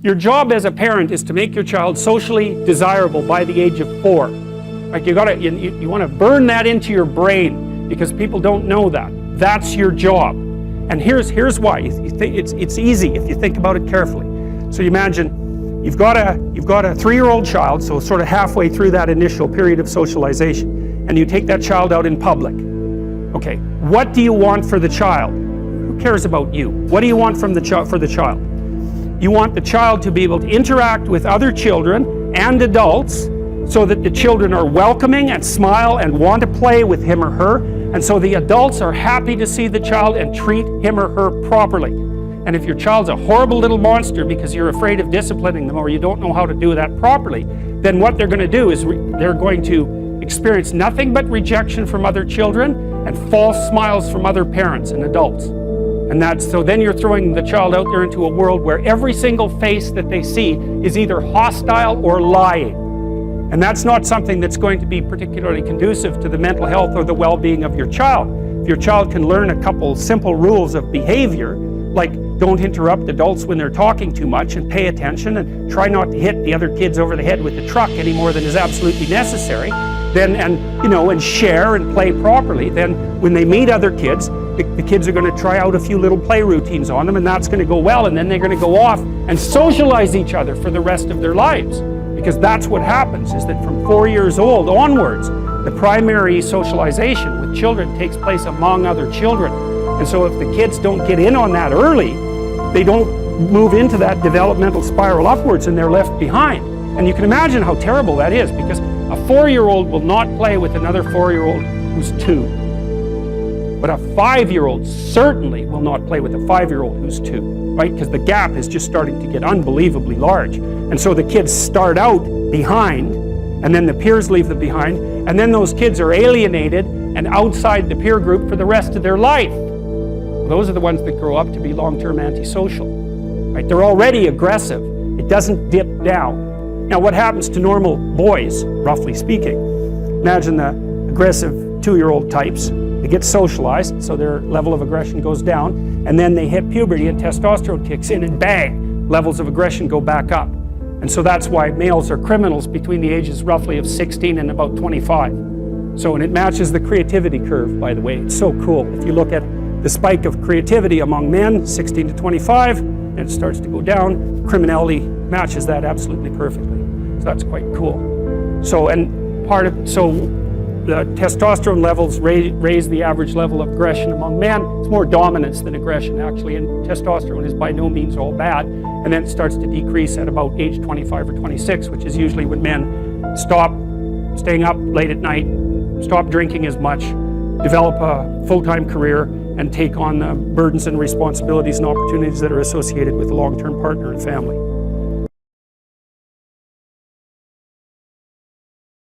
Your job as a parent is to make your child socially desirable by the age of 4. Like you want to burn that into your brain, because people don't know that. That's your job. And here's why. It's easy if you think about it carefully. So you imagine you've got a 3-year-old child, so sort of halfway through that initial period of socialization, and you take that child out in public. Okay, what do you want for the child? Who cares about you? What do you want for the child? You want the child to be able to interact with other children and adults, so that the children are welcoming and smile and want to play with him or her, and so the adults are happy to see the child and treat him or her properly. And if your child's a horrible little monster because you're afraid of disciplining them, or you don't know how to do that properly, then what they're going to do is they're going to experience nothing but rejection from other children and false smiles from other parents and adults. And so then you're throwing the child out there into a world where every single face that they see is either hostile or lying. And that's not something that's going to be particularly conducive to the mental health or the well-being of your child. If your child can learn a couple simple rules of behavior, like don't interrupt adults when they're talking too much, and pay attention, and try not to hit the other kids over the head with the truck any more than is absolutely necessary, and share and play properly, then when they meet other kids, the kids are going to try out a few little play routines on them, and that's going to go well, and then they're going to go off and socialize each other for the rest of their lives. Because that's what happens, is that from 4 years old onwards, the primary socialization with children takes place among other children. And so if the kids don't get in on that early, they don't move into that developmental spiral upwards, and they're left behind. And you can imagine how terrible that is, because a 4-year-old will not play with another 4-year-old who's 2. But a 5-year-old certainly will not play with a 5-year-old who's 2, right? Because the gap is just starting to get unbelievably large. And so the kids start out behind, and then the peers leave them behind, and then those kids are alienated and outside the peer group for the rest of their life. Those are the ones that grow up to be long-term antisocial, right? They're already aggressive. It doesn't dip down. Now, what happens to normal boys, roughly speaking? Imagine the aggressive 2-year-old types. They get socialized, so their level of aggression goes down, and then they hit puberty and testosterone kicks in, and bang, levels of aggression go back up. And so that's why males are criminals between the ages roughly of 16 and about 25. And it matches the creativity curve, by the way. It's so cool. If you look at the spike of creativity among men, 16 to 25, and it starts to go down, criminality matches that absolutely perfectly. So that's quite cool. The testosterone levels raise the average level of aggression among men. It's more dominance than aggression, actually, and testosterone is by no means all bad. And then it starts to decrease at about age 25 or 26, which is usually when men stop staying up late at night, stop drinking as much, develop a full-time career, and take on the burdens and responsibilities and opportunities that are associated with a long-term partner and family.